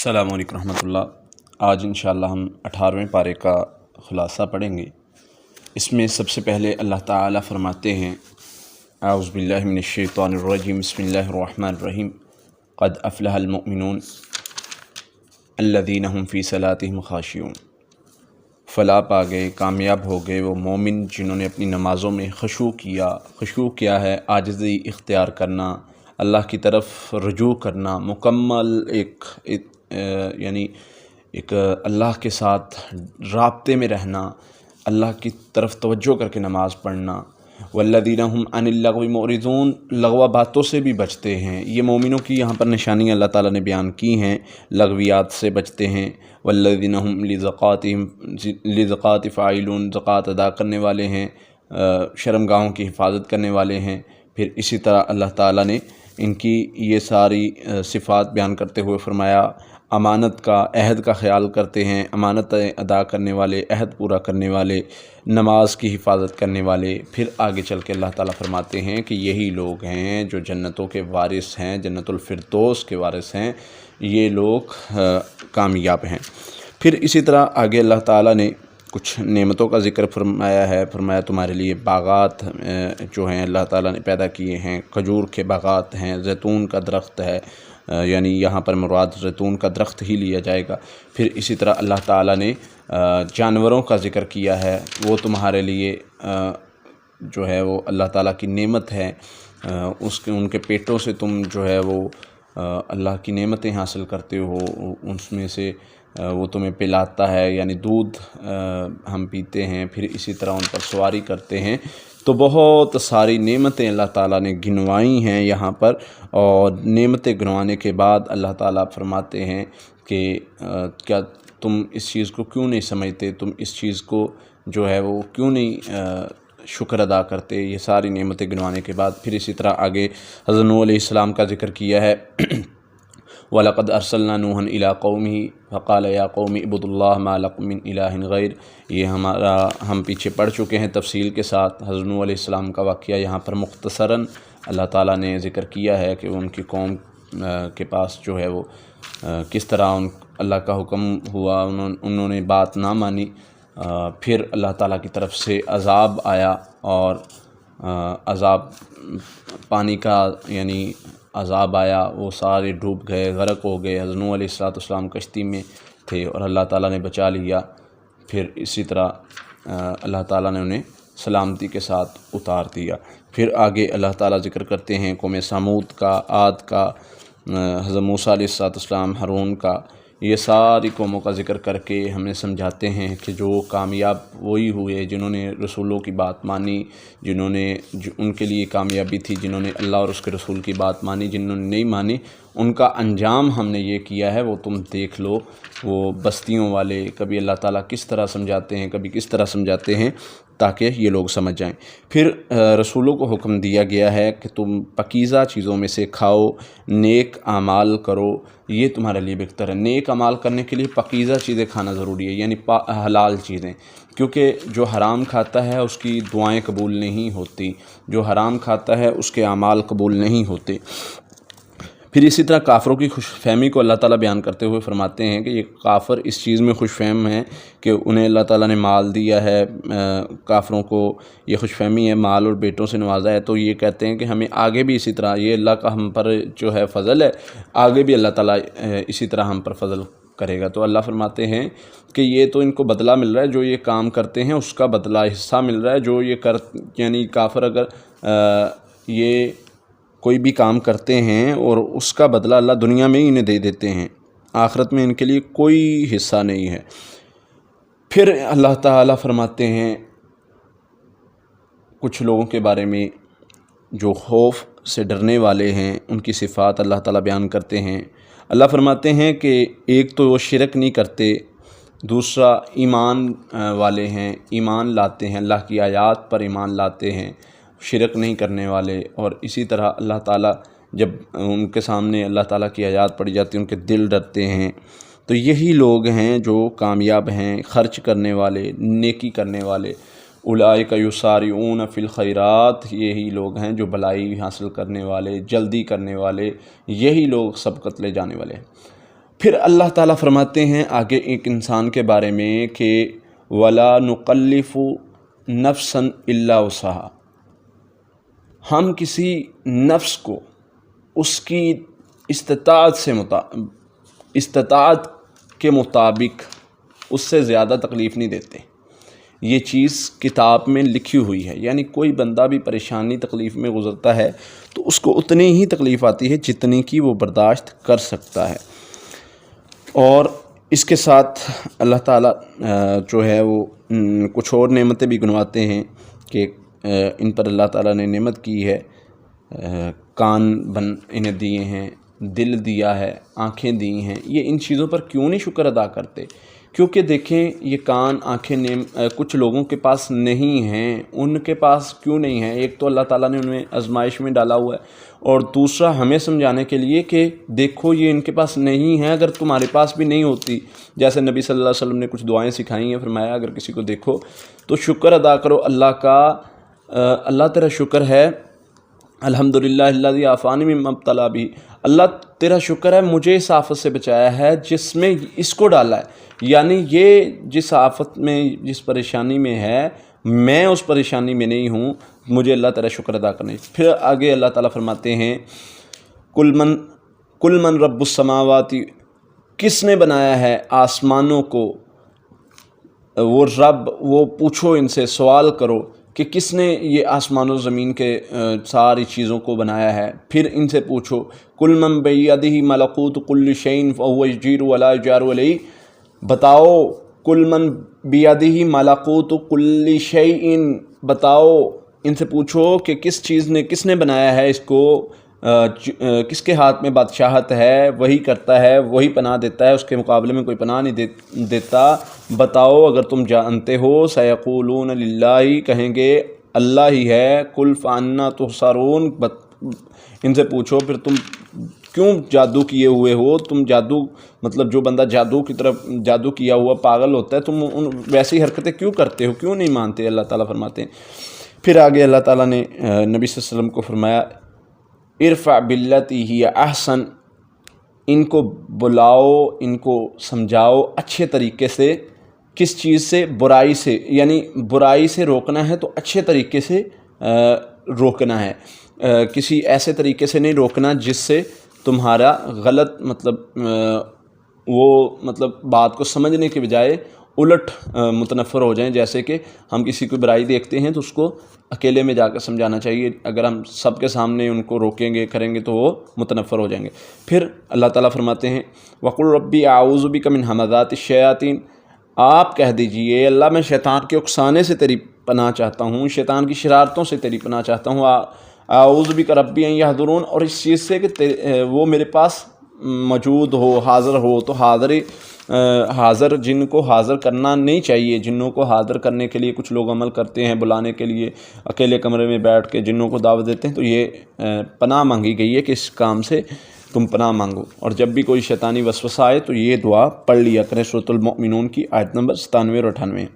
السلام علیکم رحمۃ اللہ۔ آج انشاءاللہ ہم 18ویں پارے کا خلاصہ پڑھیں گے۔ اس میں سب سے پہلے اللہ تعالیٰ فرماتے ہیں اعوذ باللہ من الشیطان الرجیم بسم اللہ الرحمن الرحیم قد افلح المؤمنون الذین هم فی صلاتهم خاشعون۔ فلاح پا گئے، کامیاب ہو گئے وہ مومن جنہوں نے اپنی نمازوں میں خشوع کیا۔ خشوع کیا ہے؟ عاجزی اختیار کرنا، اللہ کی طرف رجوع کرنا، مکمل ایک اللہ کے ساتھ رابطے میں رہنا، اللہ کی طرف توجہ کر کے نماز پڑھنا۔ والذین هم عن اللغو معرضون، لغو باتوں سے بھی بچتے ہیں۔ یہ مومنوں کی یہاں پر نشانیاں اللہ تعالیٰ نے بیان کی ہیں، لغویات سے بچتے ہیں۔ والذین هم لزکوٰۃ فاعلون، زکوٰۃ ادا کرنے والے ہیں، شرمگاہوں کی حفاظت کرنے والے ہیں۔ پھر اسی طرح اللہ تعالیٰ نے ان کی یہ ساری صفات بیان کرتے ہوئے فرمایا امانت کا، عہد کا خیال کرتے ہیں، امانت ادا کرنے والے، عہد پورا کرنے والے، نماز کی حفاظت کرنے والے۔ پھر آگے چل کے اللہ تعالیٰ فرماتے ہیں کہ یہی لوگ ہیں جو جنتوں کے وارث ہیں، جنت الفردوس کے وارث ہیں، یہ لوگ کامیاب ہیں۔ پھر اسی طرح آگے اللہ تعالیٰ نے کچھ نعمتوں کا ذکر فرمایا ہے، فرمایا تمہارے لیے باغات جو ہیں اللہ تعالیٰ نے پیدا کیے ہیں، کھجور کے باغات ہیں، زیتون کا درخت ہے، یعنی یہاں پر مراد زیتون کا درخت ہی لیا جائے گا۔ پھر اسی طرح اللہ تعالیٰ نے جانوروں کا ذکر کیا ہے، وہ تمہارے لیے جو ہے وہ اللہ تعالیٰ کی نعمت ہے، ان کے پیٹوں سے تم جو ہے وہ اللہ کی نعمتیں حاصل کرتے ہو، اس میں سے وہ تمہیں پلاتا ہے، یعنی دودھ ہم پیتے ہیں، پھر اسی طرح ان پر سواری کرتے ہیں۔ تو بہت ساری نعمتیں اللہ تعالیٰ نے گنوائی ہیں یہاں پر، اور نعمتیں گنوانے کے بعد اللہ تعالیٰ فرماتے ہیں کہ کیا تم اس چیز کو کیوں نہیں سمجھتے، تم اس چیز کو جو ہے وہ کیوں نہیں شکر ادا کرتے، یہ ساری نعمتیں گنوانے کے بعد۔ پھر اسی طرح آگے حضرت نوح علیہ السلام کا ذکر کیا ہے وَلَقَدْ أَرْسَلْنَا نُوحًا إِلَىٰ قَوْمِهِ فَقَالَ يَا قَوْمِ اعْبُدُوا اللَّهَ مَا لَكُم مِّنْ إِلَٰهٍ غَيْرُهُ۔ یہ ہم پیچھے پڑھ چکے ہیں تفصیل کے ساتھ۔ حضرت نوح علیہ السلام کا واقعہ یہاں پر مختصراً اللہ تعالیٰ نے ذکر کیا ہے کہ ان کی قوم کے پاس جو ہے وہ کس طرح اللہ کا حکم ہوا، انہوں نے بات نہ مانی، پھر اللہ تعالیٰ کی طرف سے عذاب آیا، اور عذاب پانی کا یعنی عذاب آیا، وہ سارے ڈوب گئے، غرق ہو گئے۔ حضرت نوح علیہ السلام کشتی میں تھے اور اللہ تعالیٰ نے بچا لیا۔ پھر اسی طرح اللہ تعالیٰ نے انہیں سلامتی کے ساتھ اتار دیا۔ پھر آگے اللہ تعالیٰ ذکر کرتے ہیں قوم سمود کا، عاد کا، حضرت موسیٰ علیہ السلام، ہارون کا، یہ ساری قوموں کا ذکر کر کے ہمیں سمجھاتے ہیں کہ جو کامیاب وہی ہوئے جنہوں نے رسولوں کی بات مانی، ان کے لیے کامیابی تھی جنہوں نے اللہ اور اس کے رسول کی بات مانی۔ جنہوں نے نہیں مانی ان کا انجام ہم نے یہ کیا ہے، وہ تم دیکھ لو۔ وہ بستیوں والے کبھی اللہ تعالیٰ کس طرح سمجھاتے ہیں، کبھی کس طرح سمجھاتے ہیں، تاکہ یہ لوگ سمجھ جائیں۔ پھر رسولوں کو حکم دیا گیا ہے کہ تم پاکیزہ چیزوں میں سے کھاؤ، نیک اعمال کرو، یہ تمہارے لیے بہتر ہے۔ نیک اعمال کرنے کے لیے پاکیزہ چیزیں کھانا ضروری ہے، یعنی حلال چیزیں، کیونکہ جو حرام کھاتا ہے اس کی دعائیں قبول نہیں ہوتی، جو حرام کھاتا ہے اس کے اعمال قبول نہیں ہوتے۔ پھر اسی طرح کافروں کی خوش فہمی کو اللہ تعالیٰ بیان کرتے ہوئے فرماتے ہیں کہ یہ کافر اس چیز میں خوش فہم ہیں کہ انہیں اللہ تعالیٰ نے مال دیا ہے، کافروں کو یہ خوش فہمی ہے، مال اور بیٹوں سے نوازا ہے، تو یہ کہتے ہیں کہ ہمیں آگے بھی اسی طرح، یہ اللہ کا ہم پر جو ہے فضل ہے، آگے بھی اللہ تعالیٰ اسی طرح ہم پر فضل کرے گا۔ تو اللہ فرماتے ہیں کہ یہ تو ان کو بدلہ مل رہا ہے، جو یہ کام کرتے ہیں اس کا بدلہ حصہ مل رہا ہے، جو یہ یعنی کافر اگر یہ کوئی بھی کام کرتے ہیں اور اس کا بدلہ اللہ دنیا میں ہی انہیں دے دیتے ہیں، آخرت میں ان کے لیے کوئی حصہ نہیں ہے۔ پھر اللہ تعالیٰ فرماتے ہیں کچھ لوگوں کے بارے میں جو خوف سے ڈرنے والے ہیں، ان کی صفات اللہ تعالیٰ بیان کرتے ہیں۔ اللہ فرماتے ہیں کہ ایک تو وہ شرک نہیں کرتے، دوسرا ایمان والے ہیں، ایمان لاتے ہیں، اللہ کی آیات پر ایمان لاتے ہیں، شرک نہیں کرنے والے۔ اور اسی طرح اللہ تعالیٰ جب ان کے سامنے اللہ تعالیٰ کی آیات پڑھی جاتی ہیں ان کے دل ڈرتے ہیں۔ تو یہی لوگ ہیں جو کامیاب ہیں، خرچ کرنے والے، نیکی کرنے والے۔ اولئک یسارعون فی الخیرات، یہی لوگ ہیں جو بلائی حاصل کرنے والے، جلدی کرنے والے، یہی لوگ سبقت لے جانے والے ہیں۔ پھر اللہ تعالیٰ فرماتے ہیں آگے ایک انسان کے بارے میں کہ وَلَا نُقَلِّفُ نَفْسًا إِلَّا وُسْعَهَا، ہم کسی نفس کو اس کی استطاعت کے مطابق اس سے زیادہ تکلیف نہیں دیتے۔ یہ چیز کتاب میں لکھی ہوئی ہے، یعنی کوئی بندہ بھی پریشانی تکلیف میں گزرتا ہے تو اس کو اتنی ہی تکلیف آتی ہے جتنی کی وہ برداشت کر سکتا ہے۔ اور اس کے ساتھ اللہ تعالیٰ جو ہے وہ کچھ اور نعمتیں بھی گنواتے ہیں کہ ان پر اللہ تعالیٰ نے نعمت کی ہے، کان انہیں دیے ہیں، دل دیا ہے، آنکھیں دی ہیں۔ یہ ان چیزوں پر کیوں نہیں شکر ادا کرتے؟ کیونکہ دیکھیں یہ کان آنکھیں کچھ لوگوں کے پاس نہیں ہیں۔ ان کے پاس کیوں نہیں ہیں؟ ایک تو اللہ تعالیٰ نے انہیں آزمائش میں ڈالا ہوا ہے، اور دوسرا ہمیں سمجھانے کے لیے کہ دیکھو یہ ان کے پاس نہیں ہے، اگر تمہارے پاس بھی نہیں ہوتی، جیسے نبی صلی اللہ علیہ وسلم نے کچھ دعائیں سکھائی ہیں، فرمایا اگر کسی کو دیکھو تو شکر ادا کرو اللہ کا، اللہ تیرا شکر ہے، الحمدللہ الذی عافانی مما ابتلی بہ، اللہ تیرا شکر ہے مجھے اس آفت سے بچایا ہے جس میں اس کو ڈالا ہے، یعنی یہ جس آفت میں جس پریشانی میں ہے میں اس پریشانی میں نہیں ہوں، مجھے اللہ تیرا شکر ادا کرنے۔ پھر آگے اللہ تعالیٰ فرماتے ہیں کل من رب السماوات، کس نے بنایا ہے آسمانوں کو، وہ رب، وہ پوچھو ان سے، سوال کرو کہ کس نے یہ آسمان و زمین کے ساری چیزوں کو بنایا ہے۔ پھر ان سے پوچھو کل من بیدہ ملکوت کل شیء فہو یجیر ولا یجار علیہ، بتاؤ کل من بیدہ ملکوت کل شیء، بتاؤ ان سے پوچھو کہ کس نے بنایا ہے اس کو، کس کے ہاتھ میں بادشاہت ہے، وہی کرتا ہے، وہی پناہ دیتا ہے، اس کے مقابلے میں کوئی پناہ نہیں دیتا، بتاؤ اگر تم جانتے ہو۔ سیقولون للہ، کہیں گے اللہ ہی ہے، قل فانا تحشرون، ان سے پوچھو پھر تم کیوں جادو کیے ہوئے ہو، تم جادو مطلب جو بندہ جادو کی طرف جادو کیا ہوا پاگل ہوتا ہے، تم ویسی حرکتیں کیوں کرتے ہو، کیوں نہیں مانتے؟ اللہ تعالیٰ فرماتے ہیں۔ پھر آگے اللہ تعالیٰ نے نبی صلی اللہ علیہ وسلم کو فرمایا ارفع باللتی ہی احسن، ان کو بلاؤ، ان کو سمجھاؤ اچھے طریقے سے، کس چیز سے؟ برائی سے، یعنی برائی سے روکنا ہے تو اچھے طریقے سے روکنا ہے، کسی ایسے طریقے سے نہیں روکنا جس سے تمہارا غلط مطلب بات کو سمجھنے کے بجائے الٹ متنفر ہو جائیں۔ جیسے کہ ہم کسی کو برائی دیکھتے ہیں تو اس کو اکیلے میں جا کر سمجھانا چاہیے، اگر ہم سب کے سامنے ان کو روکیں گے کریں گے تو وہ متنفر ہو جائیں گے۔ پھر اللہ تعالیٰ فرماتے ہیں وَقُلْ رَبِّ أَعُوذُ بِكَ مِنْ ہَمَزَاتِ الشَّيَاطِينِ، آپ کہہ دیجئے اللہ میں شیطان کے اکسانے سے تیری پناہ چاہتا ہوں، شیطان کی شرارتوں سے تیری پناہ چاہتا ہوں، اعوذ بک ربی ان یحضرون، اور اس چیز سے کہ وہ میرے پاس موجود ہو، حاضر ہو۔ تو حاضر جن کو حاضر کرنا نہیں چاہیے، جنوں کو حاضر کرنے کے لیے کچھ لوگ عمل کرتے ہیں، بلانے کے لیے اکیلے کمرے میں بیٹھ کے جنوں کو دعوت دیتے ہیں، تو یہ پناہ مانگی گئی ہے کہ اس کام سے تم پناہ مانگو، اور جب بھی کوئی شیطانی وسوسہ آئے تو یہ دعا پڑھ لیا کریں، سورۃ المؤمنون کی آیت نمبر 97 اور 98۔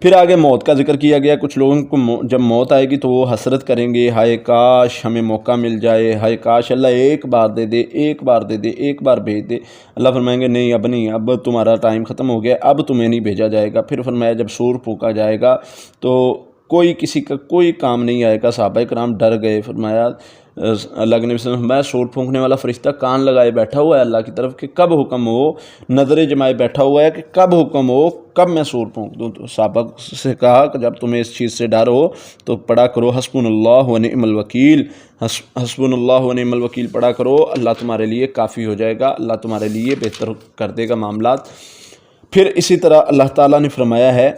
پھر آگے موت کا ذکر کیا گیا، کچھ لوگوں کو جب موت آئے گی تو وہ حسرت کریں گے، ہائے کاش ہمیں موقع مل جائے، ہائے کاش اللہ ایک بار دے دے، ایک بار دے دے، ایک بار بھیج دے۔ اللہ فرمائیں گے نہیں، اب نہیں، اب تمہارا ٹائم ختم ہو گیا، اب تمہیں نہیں بھیجا جائے گا۔ پھر فرمایا جب سور پھونکا جائے گا تو کوئی کسی کا کوئی کام نہیں آئے گا، صحابہ کرام ڈر گئے، فرمایا اللہ کے نبی صلی اللہ علیہ وسلم فرمایا سور پھونکنے والا فرشتہ کان لگائے بیٹھا ہوا ہے اللہ کی طرف کہ کب حکم ہو، نظریں جمائے بیٹھا ہوا ہے کہ کب حکم ہو، کب میں سور پھونک دوں۔ تو صحابہ سے کہا کہ جب تمہیں اس چیز سے ڈر ہو تو پڑھا کرو حسبنا اللہ و نعم الوکیل، حسبنا اللہ و نعم الوکیل پڑھا کرو، اللہ تمہارے لیے کافی ہو جائے گا، اللہ تمہارے لیے بہتر کر دے گا معاملات۔ پھر اسی طرح اللہ تعالیٰ نے فرمایا ہے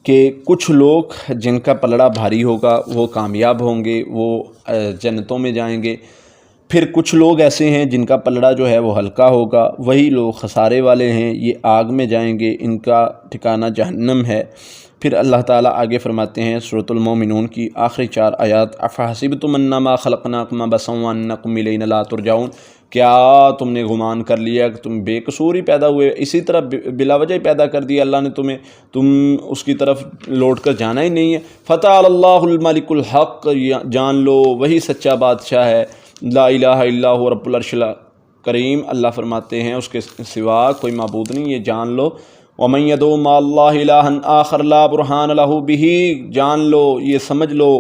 کہ کچھ لوگ جن کا پلڑا بھاری ہوگا وہ کامیاب ہوں گے، وہ جنتوں میں جائیں گے۔ پھر کچھ لوگ ایسے ہیں جن کا پلڑا جو ہے وہ ہلکا ہوگا، وہی لوگ خسارے والے ہیں، یہ آگ میں جائیں گے، ان کا ٹھکانہ جہنم ہے۔ پھر اللہ تعالیٰ آگے فرماتے ہیں سورۃ المومنون کی آخری 4 آیات، افحسبتم انما خلقناکم عبثا وانکم الینا لا ترجعون، کیا تم نے گمان کر لیا کہ تم بے قصور ہی پیدا ہوئے، اسی طرح بلا وجہ ہی پیدا کر دیا اللہ نے تمہیں، تم اس کی طرف لوٹ کر جانا ہی نہیں ہے۔ فتعالی اللہ الملک الحق، جان لو وہی سچا بادشاہ ہے، لا الہ الا هو رب العرش کریم اللہ فرماتے ہیں اس کے سوا کوئی معبود نہیں، یہ جان لو۔ وَمَن يَدْعُ مَعَ اللَّهِ إِلَٰهًا آخَرَ لَا بُرْهَانَ لَهُ بِهِ، جان لو، یہ سمجھ لو،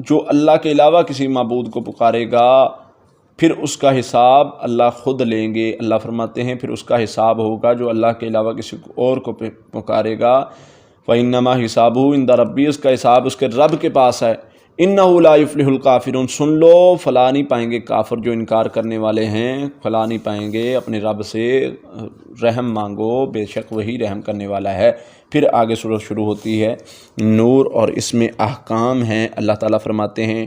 جو اللہ کے علاوہ کسی معبود کو پکارے گا پھر اس کا حساب اللہ خود لیں گے۔ اللہ فرماتے ہیں پھر اس کا حساب ہوگا جو اللہ کے علاوہ کسی اور کو پکارے گا، فَإِنَّمَا حِسَابُهُ عِندَ رَبِّهِ، اس کا حساب اس کے رب کے پاس ہے۔ إِنَّهُ لَا يُفْلِحُ الْكَافِرُونَ، سن لو، فلاں نہیں پائیں گے کافر جو انکار کرنے والے ہیں، فلاں نہیں پائیں گے، اپنے رب سے رحم مانگو، بے شک وہی رحم کرنے والا ہے۔ پھر آگے سورت شروع ہوتی ہے نور، اور اس میں احکام ہیں۔ اللہ تعالیٰ فرماتے ہیں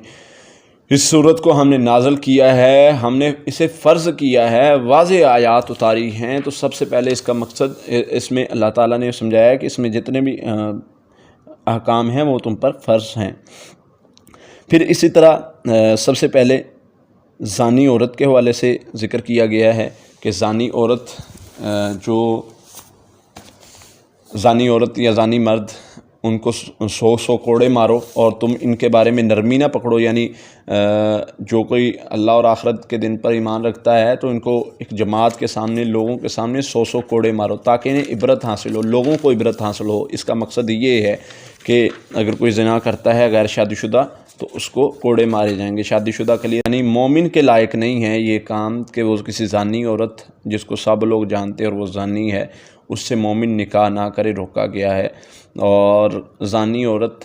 اس صورت کو ہم نے نازل کیا ہے، ہم نے اسے فرض کیا ہے، واضح آیات اتاری ہیں۔ تو سب سے پہلے اس کا مقصد، اس میں اللہ تعالیٰ نے سمجھایا کہ اس میں جتنے بھی احکام ہیں وہ تم پر فرض ہیں۔ پھر اسی طرح سب سے پہلے زانی عورت کے حوالے سے ذکر کیا گیا ہے کہ زانی عورت یا زانی مرد، ان کو 100 کوڑے مارو، اور تم ان کے بارے میں نرمی نہ پکڑو، یعنی جو کوئی اللہ اور آخرت کے دن پر ایمان رکھتا ہے تو ان کو ایک جماعت کے سامنے، لوگوں کے سامنے 100 کوڑے مارو تاکہ انہیں عبرت حاصل ہو، لوگوں کو عبرت حاصل ہو۔ اس کا مقصد یہ ہے کہ اگر کوئی زنا کرتا ہے غیر شادی شدہ تو اس کو کوڑے مارے جائیں گے۔ شادی شدہ کے لیے یعنی مومن کے لائق نہیں ہے یہ کام کہ وہ کسی زانی عورت جس کو سب لوگ جانتے ہیں اور وہ زانی ہے، اس سے مومن نکاح نہ کرے، روکا گیا ہے۔ اور زانی عورت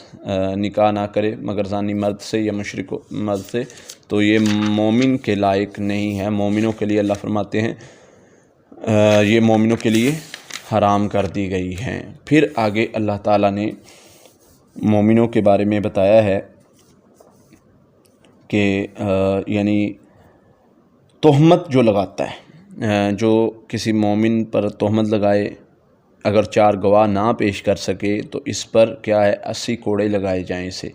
نکاح نہ کرے مگر زانی مرد سے یا مشرک مرد سے، تو یہ مومن کے لائق نہیں ہے۔ مومنوں کے لیے اللہ فرماتے ہیں یہ مومنوں کے لیے حرام کر دی گئی ہیں۔ پھر آگے اللہ تعالیٰ نے مومنوں کے بارے میں بتایا ہے کہ یعنی تہمت جو لگاتا ہے، جو کسی مومن پر تہمت لگائے، اگر 4 گواہ نہ پیش کر سکے تو اس پر کیا ہے 80 کوڑے لگائے جائیں اسے،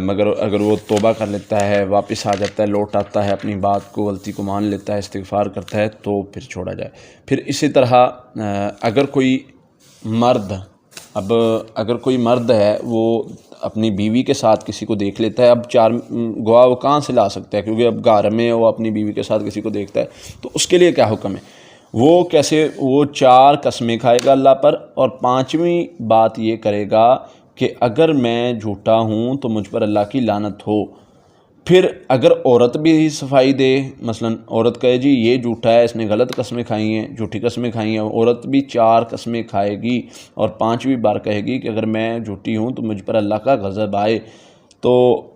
مگر اگر وہ توبہ کر لیتا ہے، واپس آ جاتا ہے، لوٹ آتا ہے، اپنی بات کو، غلطی کو مان لیتا ہے، استغفار کرتا ہے تو پھر چھوڑا جائے۔ پھر اسی طرح اگر کوئی مرد ہے وہ اپنی بیوی کے ساتھ کسی کو دیکھ لیتا ہے، اب 4 گواہ وہ کہاں سے لا سکتا ہے، کیونکہ اب گھر میں وہ اپنی بیوی کے ساتھ کسی کو دیکھتا ہے، تو اس کے لیے کیا حکم ہے؟ وہ 4 قسمیں کھائے گا اللہ پر، اور 5ویں بات یہ کرے گا کہ اگر میں جھوٹا ہوں تو مجھ پر اللہ کی لعنت ہو۔ پھر اگر عورت بھی صفائی دے، مثلا عورت کہے جی یہ جھوٹا ہے، اس نے غلط قسمیں کھائی ہیں، جھوٹی قسمیں کھائی ہیں، عورت بھی 4 قسمیں کھائے گی اور 5ویں بار کہے گی کہ اگر میں جھوٹی ہوں تو مجھ پر اللہ کا غضب آئے۔ تو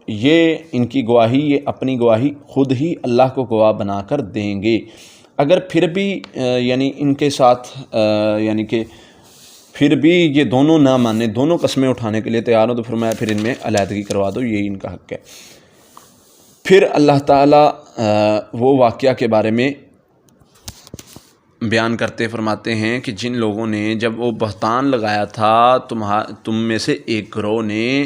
یہ ان کی گواہی، یہ اپنی گواہی خود ہی اللہ کو گواہ بنا کر دیں گے۔ اگر پھر بھی یعنی ان کے ساتھ یعنی کہ پھر بھی یہ دونوں نہ مانے، دونوں قسمیں اٹھانے کے لیے تیار ہو، تو فرمایا پھر ان میں علیحدگی کروا دو، یہی ان کا حق ہے۔ پھر اللہ تعالیٰ وہ واقعہ کے بارے میں بیان کرتے فرماتے ہیں کہ جن لوگوں نے جب وہ بہتان لگایا تھا تم میں سے ایک گروہ نے،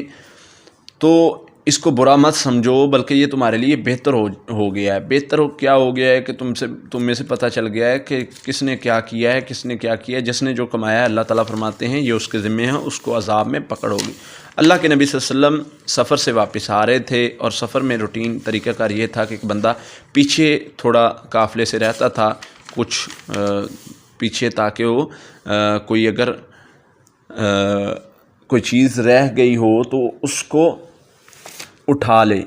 تو اس کو برا مت سمجھو بلکہ یہ تمہارے لیے بہتر ہو گیا ہے۔ بہتر کیا ہو گیا ہے کہ تم میں سے پتہ چل گیا ہے کہ کس نے کیا کیا ہے، کس نے کیا کیا ہے۔ جس نے جو کمایا ہے، اللہ تعالیٰ فرماتے ہیں یہ اس کے ذمہ ہے، اس کو عذاب میں پکڑ ہوگی۔ اللہ کے نبی صلی اللہ علیہ وسلم سفر سے واپس آ رہے تھے، اور سفر میں روٹین طریقہ کار یہ تھا کہ ایک بندہ پیچھے تھوڑا قافلے سے رہتا تھا، کچھ پیچھے، تاکہ وہ اگر کوئی چیز رہ گئی ہو تو اس کو اٹھا لے۔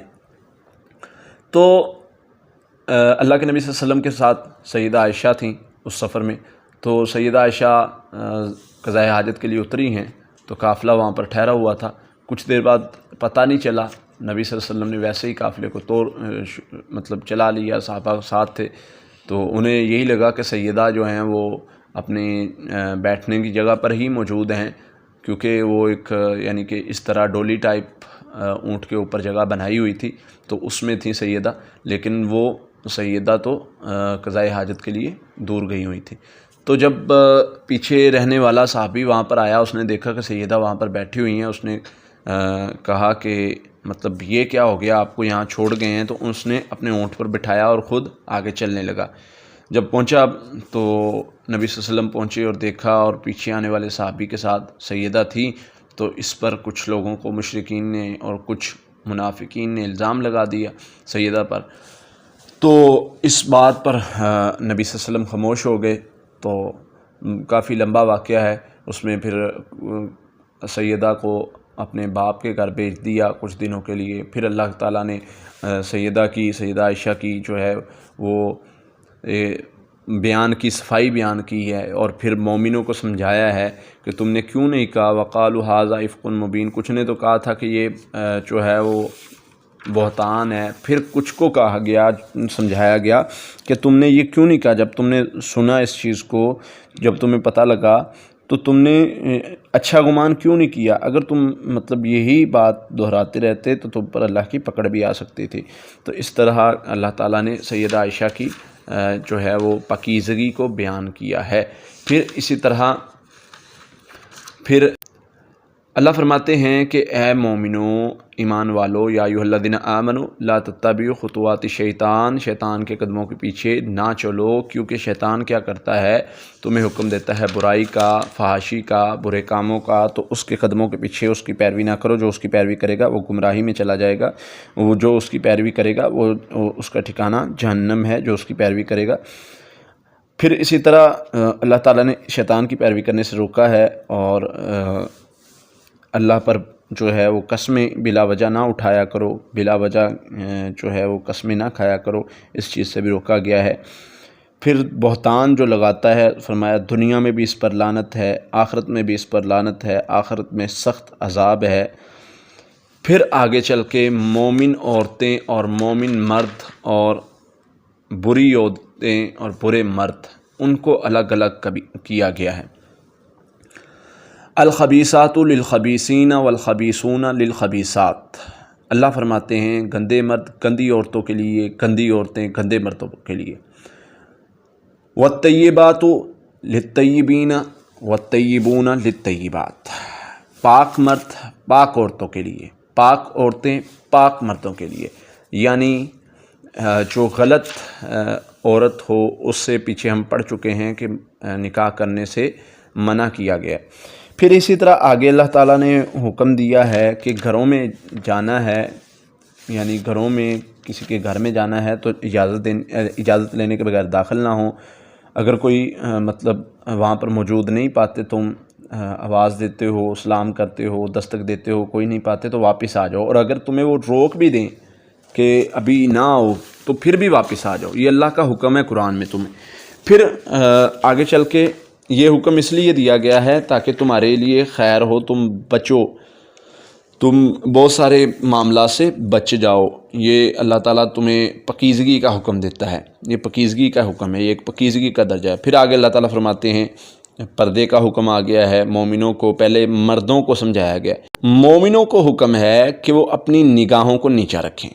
تو اللہ کے نبی صلی اللہ علیہ وسلم کے ساتھ سیدہ عائشہ تھیں اس سفر میں، تو سیدہ عائشہ قضائے حاجت کے لیے اتری ہیں، تو قافلہ وہاں پر ٹھہرا ہوا تھا۔ کچھ دیر بعد پتہ نہیں چلا، نبی صلی اللہ علیہ وسلم نے ویسے ہی قافلے کو چلا لیا، صحابہ ساتھ تھے، تو انہیں یہی لگا کہ سیدہ جو ہیں وہ اپنے بیٹھنے کی جگہ پر ہی موجود ہیں، کیونکہ وہ ایک یعنی کہ اس طرح ڈولی ٹائپ اونٹ کے اوپر جگہ بنائی ہوئی تھی، تو اس میں تھی سیدہ، لیکن وہ سیدہ تو قضائے حاجت کے لیے دور گئی ہوئی تھی۔ تو جب پیچھے رہنے والا صحابی وہاں پر آیا، اس نے دیکھا کہ سیدہ وہاں پر بیٹھی ہوئی ہیں، اس نے کہا کہ مطلب یہ کیا ہو گیا، آپ کو یہاں چھوڑ گئے ہیں؟ تو اس نے اپنے اونٹ پر بٹھایا اور خود آگے چلنے لگا۔ جب پہنچا تو نبی صلی اللہ علیہ وسلم پہنچے اور دیکھا، اور پیچھے آنے والے صحابی کے ساتھ سیدہ تھی، تو اس پر کچھ لوگوں کو، مشرکین نے اور کچھ منافقین نے الزام لگا دیا سیدہ پر۔ تو اس بات پر نبی صلی اللہ علیہ وسلم خاموش ہو گئے۔ تو کافی لمبا واقعہ ہے، اس میں پھر سیدہ کو اپنے باپ کے گھر بھیج دیا کچھ دنوں کے لیے۔ پھر اللہ تعالیٰ نے سیدہ عائشہ کی جو ہے وہ صفائی بیان کی ہے، اور پھر مومنوں کو سمجھایا ہے کہ تم نے کیوں نہیں کہا وقالوا ھذا افق مبین، کچھ نے تو کہا تھا کہ یہ جو ہے وہ بہتان ہے، پھر کچھ کو کہا گیا، سمجھایا گیا کہ تم نے یہ کیوں نہیں کہا، جب تم نے سنا اس چیز کو، جب تمہیں پتہ لگا تو تم نے اچھا گمان کیوں نہیں کیا۔ اگر تم مطلب یہی بات دہراتے رہتے تو تم پر اللہ کی پکڑ بھی آ سکتی تھی۔ تو اس طرح اللہ تعالیٰ نے سیدہ عائشہ کی جو ہے وہ پاکیزگی کو بیان کیا ہے۔ پھر اسی طرح پھر اللہ فرماتے ہیں کہ اے مومنو، ایمان والو، یا ایھا الذین آمنوا لا تتبعوا خطوات الشیطان، شیطان کے قدموں کے پیچھے نہ چلو، کیونکہ شیطان کیا کرتا ہے، تمہیں حکم دیتا ہے برائی کا، فحاشی کا، برے کاموں کا، تو اس کے قدموں کے پیچھے اس کی پیروی نہ کرو۔ جو اس کی پیروی کرے گا وہ گمراہی میں چلا جائے گا، وہ جو اس کی پیروی کرے گا وہ اس کا ٹھکانہ جہنم ہے، جو اس کی پیروی کرے گا۔ پھر اسی طرح اللہ تعالیٰ نے شیطان کی پیروی کرنے سے روکا ہے، اور اللہ پر جو ہے وہ قسمیں بلا وجہ نہ اٹھایا کرو، بلا وجہ جو ہے وہ قسمیں نہ کھایا کرو، اس چیز سے بھی روکا گیا ہے۔ پھر بہتان جو لگاتا ہے، فرمایا دنیا میں بھی اس پر لعنت ہے، آخرت میں بھی اس پر لعنت ہے، آخرت میں سخت عذاب ہے۔ پھر آگے چل کے مومن عورتیں اور مومن مرد اور بری عورتیں اور برے مرد، ان کو الگ الگ کیا گیا ہے۔ الخبیثات للخبیثین والخبیثون للخبیثات، اللہ فرماتے ہیں گندے مرد گندی عورتوں کے لیے، گندی عورتیں گندے مردوں کے لیے۔ والطیبات للطیبین والطیبون للطیبات، پاک مرد پاک عورتوں کے لیے، پاک عورتیں پاک مردوں کے لیے، یعنی جو غلط عورت ہو اس سے پیچھے ہم پڑھ چکے ہیں کہ نکاح کرنے سے منع کیا گیا۔ پھر اسی طرح آگے اللہ تعالیٰ نے حکم دیا ہے کہ گھروں میں جانا ہے، یعنی گھروں میں کسی کے گھر میں جانا ہے تو اجازت لینے کے بغیر داخل نہ ہوں۔ اگر کوئی مطلب وہاں پر موجود نہیں پاتے، تم آواز دیتے ہو، سلام کرتے ہو، دستک دیتے ہو، کوئی نہیں پاتے تو واپس آ جاؤ، اور اگر تمہیں وہ روک بھی دیں کہ ابھی نہ آؤ تو پھر بھی واپس آ جاؤ۔ یہ اللہ کا حکم ہے قرآن میں تمہیں۔ پھر آگے چل کے یہ حکم اس لیے دیا گیا ہے تاکہ تمہارے لیے خیر ہو، تم بچو، تم بہت سارے معاملات سے بچ جاؤ۔ یہ اللہ تعالیٰ تمہیں پاکیزگی کا حکم دیتا ہے، یہ پاکیزگی کا حکم ہے، یہ ایک پاکیزگی کا درجہ ہے۔ پھر آگے اللہ تعالیٰ فرماتے ہیں پردے کا حکم آ گیا ہے مومنوں کو، پہلے مردوں کو سمجھایا گیا، مومنوں کو حکم ہے کہ وہ اپنی نگاہوں کو نیچا رکھیں۔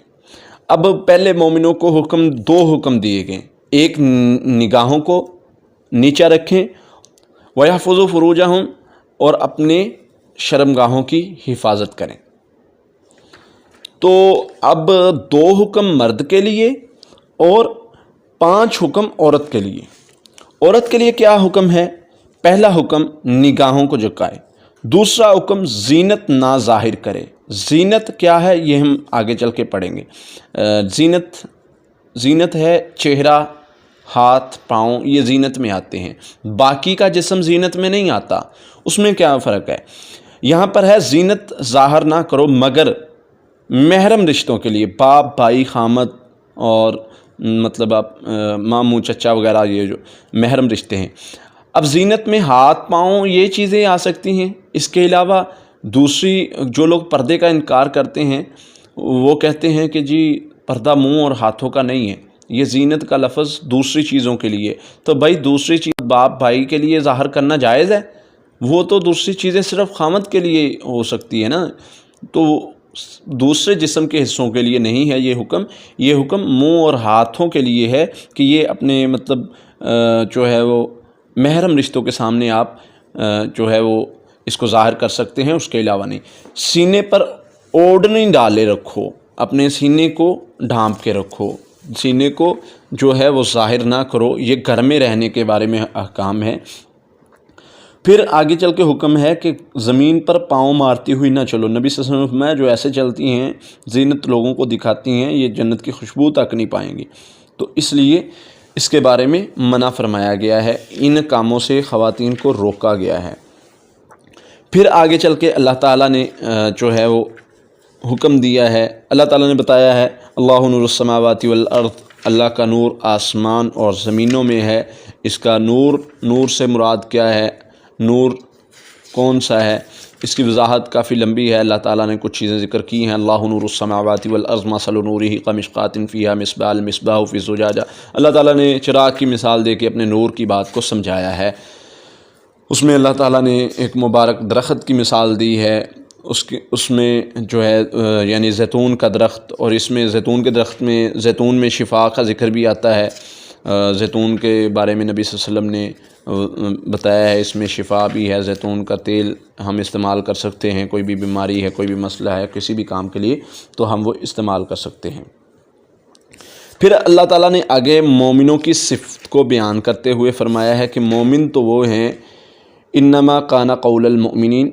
اب پہلے مومنوں کو دو حکم دیے گئے، ایک نگاہوں کو نیچا رکھیں، وَيَحْفَظُوا فُرُوجَهُمْ، اور اپنے شرمگاہوں کی حفاظت کریں۔ تو اب دو حکم مرد کے لیے اور 5 حکم عورت کے لیے۔ عورت کے لیے کیا حکم ہے؟ پہلا حکم نگاہوں کو جھکائے، دوسرا حکم زینت نہ ظاہر کرے۔ زینت کیا ہے یہ ہم آگے چل کے پڑھیں گے۔ زینت ہے چہرہ، ہاتھ، پاؤں، یہ زینت میں آتے ہیں، باقی کا جسم زینت میں نہیں آتا۔ اس میں کیا فرق ہے؟ یہاں پر ہے زینت ظاہر نہ کرو مگر محرم رشتوں کے لیے، باپ، بھائی، خامد، اور مطلب ماموں، چچا وغیرہ، یہ جو محرم رشتے ہیں۔ اب زینت میں ہاتھ، پاؤں، یہ چیزیں آ سکتی ہیں۔ اس کے علاوہ دوسری جو لوگ پردے کا انکار کرتے ہیں وہ کہتے ہیں کہ جی پردہ منہ اور ہاتھوں کا نہیں ہے، یہ زینت کا لفظ دوسری چیزوں کے لیے۔ تو بھائی دوسری چیز باپ بھائی کے لیے ظاہر کرنا جائز ہے، وہ تو دوسری چیزیں صرف خامد کے لیے ہو سکتی ہے نا، تو دوسرے جسم کے حصوں کے لیے نہیں ہے یہ حکم۔ یہ حکم منہ اور ہاتھوں کے لیے ہے کہ یہ اپنے مطلب جو ہے وہ محرم رشتوں کے سامنے آپ جو ہے وہ اس کو ظاہر کر سکتے ہیں، اس کے علاوہ نہیں۔ سینے پر اوڑھنی ڈالے رکھو، اپنے سینے کو ڈھانپ کے رکھو، سینے کو جو ہے وہ ظاہر نہ کرو۔ یہ گھر میں رہنے کے بارے میں احکام ہے۔ پھر آگے چل کے حکم ہے کہ زمین پر پاؤں مارتی ہوئی نہ چلو۔ نبی صلی اللہ علیہ وسلم جو ایسے چلتی ہیں زینت لوگوں کو دکھاتی ہیں، یہ جنت کی خوشبو تک نہیں پائیں گی۔ تو اس لیے اس کے بارے میں منع فرمایا گیا ہے، ان کاموں سے خواتین کو روکا گیا ہے۔ پھر آگے چل کے اللہ تعالیٰ نے جو ہے وہ حکم دیا ہے، اللہ تعالیٰ نے بتایا ہے اللہ نور السماوات والارض، اللہ کا نور آسمان اور زمینوں میں ہے۔ اس کا نور سے مراد کیا ہے، نور کون سا ہے، اس کی وضاحت کافی لمبی ہے۔ اللہ تعالیٰ نے کچھ چیزیں ذکر کی ہیں، اللہ نور السماوات والارض مثل نورہ کمشکاۃ فیہا مصباح المصباح فی زجاجہ۔ اللہ تعالیٰ نے چراغ کی مثال دے کے اپنے نور کی بات کو سمجھایا ہے۔ اس میں اللہ تعالیٰ نے ایک مبارک درخت کی مثال دی ہے، اس میں جو ہے یعنی زیتون کا درخت، اور اس میں زیتون کے درخت میں زیتون میں شفا کا ذکر بھی آتا ہے۔ زیتون کے بارے میں نبی صلی اللہ علیہ وسلم نے بتایا ہے اس میں شفا بھی ہے، زیتون کا تیل ہم استعمال کر سکتے ہیں، کوئی بھی بیماری ہے، کوئی بھی مسئلہ ہے، کسی بھی کام کے لیے تو ہم وہ استعمال کر سکتے ہیں۔ پھر اللہ تعالیٰ نے آگے مومنوں کی صفت کو بیان کرتے ہوئے فرمایا ہے کہ مومن تو وہ ہیں، انما کان قول المؤمنین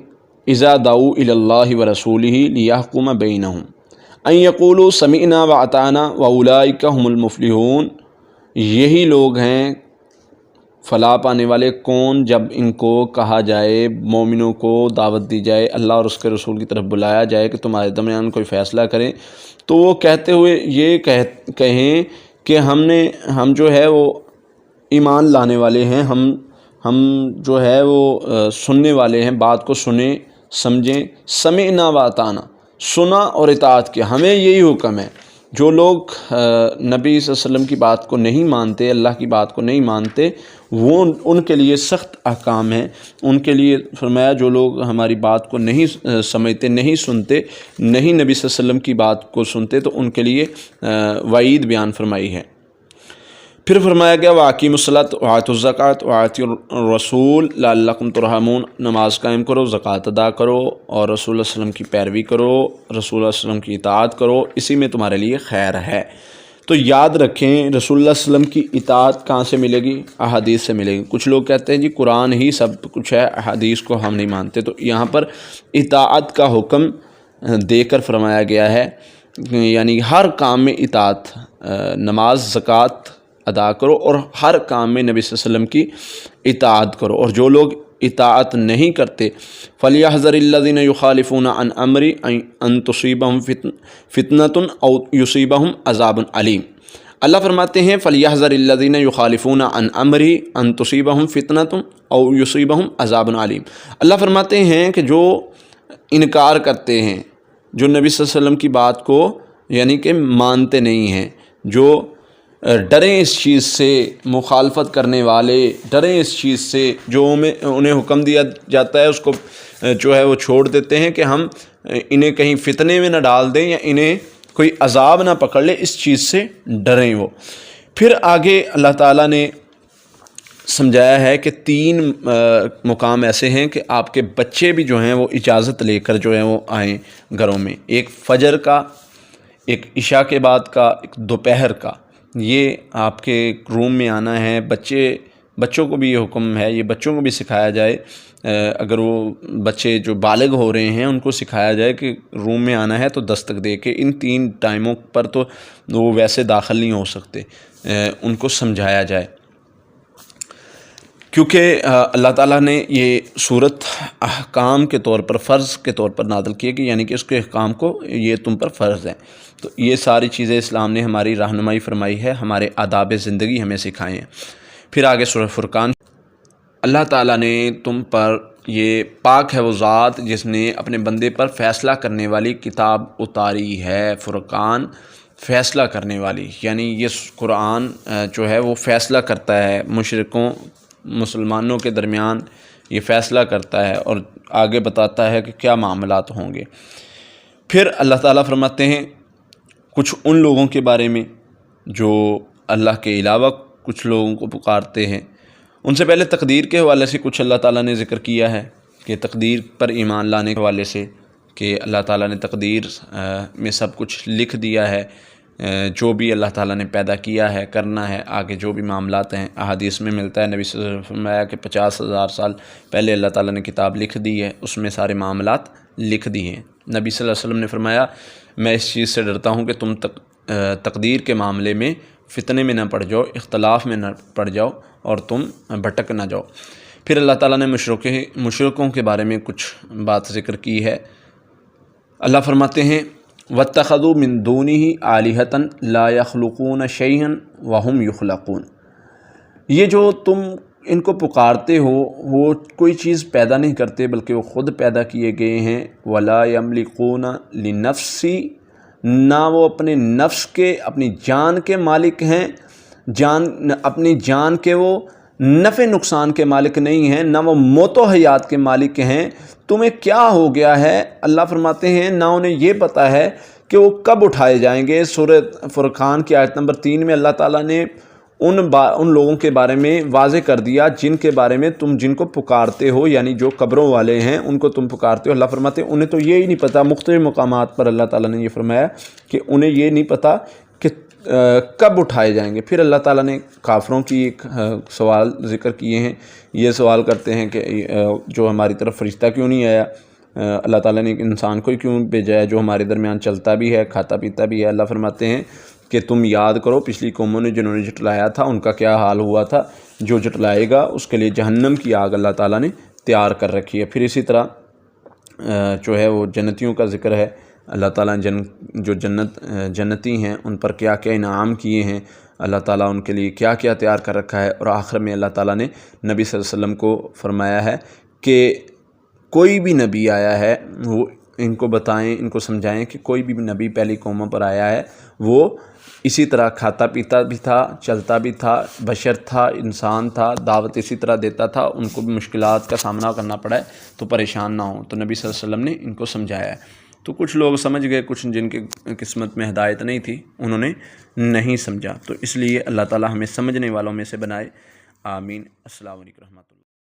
اذا دعوا الی اللہ ورسولہ لیحکم بینہم ان یقولوا سمعنا واطعنا واولئک ھم المفلحون۔ یہی لوگ ہیں فلاح پانے والے کون، جب ان کو کہا جائے، مومنوں کو دعوت دی جائے، اللہ اور اس کے رسول کی طرف بلایا جائے کہ تمہارے درمیان کوئی فیصلہ کریں، تو وہ کہتے ہوئے یہ کہیں کہ ہم جو ہے وہ ایمان لانے والے ہیں، ہم جو ہے وہ سننے والے ہیں، بات کو سنیں سمجھیں، سمعنا واطعنا، سنا اور اطاعت کیا، ہمیں یہی حکم ہے۔ جو لوگ نبی صلی اللہ علیہ وسلم کی بات کو نہیں مانتے، اللہ کی بات کو نہیں مانتے، وہ ان کے لیے سخت احکام ہیں۔ ان کے لیے فرمایا جو لوگ ہماری بات کو نہیں سمجھتے، نہیں سنتے، نہیں نبی صلی اللہ علیہ وسلم کی بات کو سنتے، تو ان کے لیے وعید بیان فرمائی ہے۔ پھر فرمایا گیا وَأَقِیمُوا الصَّلَاةَ وَآتُوا الزَّکَاةَ وَأَطِیعُوا الرَّسُولَ لَعَلَّکُمْ تُرْحَمُونَ۔ نماز قائم کرو، زکوٰۃ ادا کرو، اور رسول اللہ علیہ وسلم کی پیروی کرو، رسول اللہ علیہ وسلم کی اطاعت کرو، اسی میں تمہارے لیے خیر ہے۔ تو یاد رکھیں رسول اللہ علیہ وسلم کی اطاعت کہاں سے ملے گی؟ احادیث سے ملے گی۔ کچھ لوگ کہتے ہیں جی قرآن ہی سب کچھ ہے، احادیث کو ہم نہیں مانتے، تو یہاں پر اطاعت کا حکم دے کر فرمایا گیا ہے، یعنی ہر کام میں اطاعت، نماز زکوٰۃ ادا کرو اور ہر کام میں نبی صلی اللہ علیہ وسلم کی اطاعت کرو، اور جو لوگ اطاعت نہیں کرتے فَلْيَحْذَرِ الَّذِينَ يُخَالِفُونَ عَنْ أَمْرِهِ أَن تُصِيبَهُمْ فِتْنَةٌ أَوْ يُصِيبَهُمْ عَذَابٌ عَلِيمٌ۔ اللہ فرماتے ہیں فَلْيَحْذَرِ الَّذِينَ يُخَالِفُونَ عَنْ أَمْرِهِ أَن تُصِيبَهُمْ فِتْنَةٌ أَوْ يُصِيبَهُمْ عَذَابٌ عَلِيمٌ۔ اللہ فرماتے ہیں کہ جو انکار کرتے ہیں، جو نبی صلی اللہ علیہ وسلم کی بات کو یعنی کہ مانتے نہیں ہیں، جو ڈریں اس چیز سے، مخالفت کرنے والے ڈریں اس چیز سے، جو انہیں حکم دیا جاتا ہے اس کو جو ہے وہ چھوڑ دیتے ہیں کہ ہم انہیں کہیں فتنے میں نہ ڈال دیں یا انہیں کوئی عذاب نہ پکڑ لے، اس چیز سے ڈریں وہ۔ پھر آگے اللہ تعالیٰ نے سمجھایا ہے کہ 3 مقام ایسے ہیں کہ آپ کے بچے بھی جو ہیں وہ اجازت لے کر جو ہیں وہ آئیں گھروں میں، ایک فجر کا، ایک عشاء کے بعد کا، ایک دوپہر کا، یہ آپ کے روم میں آنا ہے۔ بچوں کو بھی یہ حکم ہے، یہ بچوں کو بھی سکھایا جائے، اگر وہ بچے جو بالغ ہو رہے ہیں ان کو سکھایا جائے کہ روم میں آنا ہے تو دستک دے کے، ان 3 ٹائموں پر تو وہ ویسے داخل نہیں ہو سکتے، ان کو سمجھایا جائے، کیونکہ اللہ تعالیٰ نے یہ صورت احکام کے طور پر، فرض کے طور پر نازل کی ہے کہ یعنی کہ اس کے احکام کو یہ تم پر فرض ہے۔ تو یہ ساری چیزیں اسلام نے ہماری رہنمائی فرمائی ہے، ہمارے آداب زندگی ہمیں سکھائے ہیں۔ پھر آگے سورہ فرقان، اللہ تعالیٰ نے تم پر، یہ پاک ہے وہ ذات جس نے اپنے بندے پر فیصلہ کرنے والی کتاب اتاری ہے۔ فرقان فیصلہ کرنے والی، یعنی یہ قرآن جو ہے وہ فیصلہ کرتا ہے، مشرکوں مسلمانوں کے درمیان یہ فیصلہ کرتا ہے اور آگے بتاتا ہے کہ کیا معاملات ہوں گے۔ پھر اللہ تعالیٰ فرماتے ہیں کچھ ان لوگوں کے بارے میں جو اللہ کے علاوہ کچھ لوگوں کو پکارتے ہیں، ان سے پہلے تقدیر کے حوالے سے کچھ اللہ تعالیٰ نے ذکر کیا ہے کہ تقدیر پر ایمان لانے کے حوالے سے، کہ اللہ تعالیٰ نے تقدیر میں سب کچھ لکھ دیا ہے، جو بھی اللہ تعالیٰ نے پیدا کیا ہے کرنا ہے، آگے جو بھی معاملات ہیں احادیث میں ملتا ہے، نبی صلی اللہ علیہ وسلم نے فرمایا کہ 50,000 سال پہلے اللہ تعالیٰ نے کتاب لکھ دی ہے، اس میں سارے معاملات لکھ دیے ہیں۔ نبی صلی اللہ علیہ وسلم نے فرمایا میں اس چیز سے ڈرتا ہوں کہ تم تقدیر کے معاملے میں فتنے میں نہ پڑ جاؤ، اختلاف میں نہ پڑ جاؤ اور تم بھٹک نہ جاؤ۔ پھر اللہ تعالیٰ نے مشرکوں کے بارے میں کچھ بات ذکر کی ہے۔ اللہ فرماتے ہیں وَاتَّخَذُوا مِن دُونِهِ آلِهَةً لَا يَخْلُقُونَ شَيْئًا وَهُمْ يُخْلَقُونَ، یہ جو تم ان کو پکارتے ہو وہ کوئی چیز پیدا نہیں کرتے بلکہ وہ خود پیدا کیے گئے ہیں۔ وَلَا يَمْلِكُونَ لِنَفْسِ، نہ وہ اپنے نفس کے، اپنی جان کے مالک ہیں، اپنی جان کے وہ نفع نقصان کے مالک نہیں ہیں، نہ وہ موت و حیات کے مالک ہیں۔ تمہیں کیا ہو گیا ہے؟ اللہ فرماتے ہیں نہ انہیں یہ پتہ ہے کہ وہ کب اٹھائے جائیں گے۔ سورہ فرقان کی آیت نمبر 3 میں اللہ تعالیٰ نے ان لوگوں کے بارے میں واضح کر دیا جن کے بارے میں تم جن کو پکارتے ہو، یعنی جو قبروں والے ہیں ان کو تم پکارتے ہو۔ اللہ فرماتے ہیں انہیں تو یہ ہی نہیں پتہ، مختلف مقامات پر اللہ تعالیٰ نے یہ فرمایا کہ انہیں یہ نہیں پتہ کہ کب اٹھائے جائیں گے۔ پھر اللہ تعالیٰ نے کافروں کی ایک سوال ذکر کیے ہیں، یہ سوال کرتے ہیں کہ جو ہماری طرف فرشتہ کیوں نہیں آیا، اللہ تعالیٰ نے ایک انسان کو کیوں بھیجا ہے جو ہمارے درمیان چلتا بھی ہے، کھاتا پیتا بھی ہے۔ اللہ فرماتے ہیں کہ تم یاد کرو پچھلی قوموں نے جنہوں نے جھٹلایا تھا ان کا کیا حال ہوا تھا، جو جھٹلائے گا اس کے لیے جہنم کی آگ اللہ تعالیٰ نے تیار کر رکھی ہے۔ پھر اسی طرح جو ہے وہ جنتیوں کا ذکر ہے، اللہ تعالیٰ نے جو جنتی ہیں ان پر کیا کیا انعام کیے ہیں، اللہ تعالیٰ ان کے لیے کیا کیا تیار کر رکھا ہے۔ اور آخر میں اللہ تعالیٰ نے نبی صلی اللہ علیہ وسلم کو فرمایا ہے کہ کوئی بھی نبی آیا ہے وہ ان کو بتائیں، ان کو سمجھائیں کہ کوئی بھی نبی پہلی قوموں پر آیا ہے وہ اسی طرح کھاتا پیتا بھی تھا، چلتا بھی تھا، بشر تھا، انسان تھا، دعوت اسی طرح دیتا تھا، ان کو بھی مشکلات کا سامنا کرنا پڑا ہے تو پریشان نہ ہوں۔ تو نبی صلی اللہ علیہ وسلم نے ان کو سمجھایا ہے۔ تو کچھ لوگ سمجھ گئے، کچھ جن کی قسمت میں ہدایت نہیں تھی انہوں نے نہیں سمجھا۔ تو اس لیے اللہ تعالیٰ ہمیں سمجھنے والوں میں سے بنائے، آمین۔ السلام علیکم ورحمۃ اللہ۔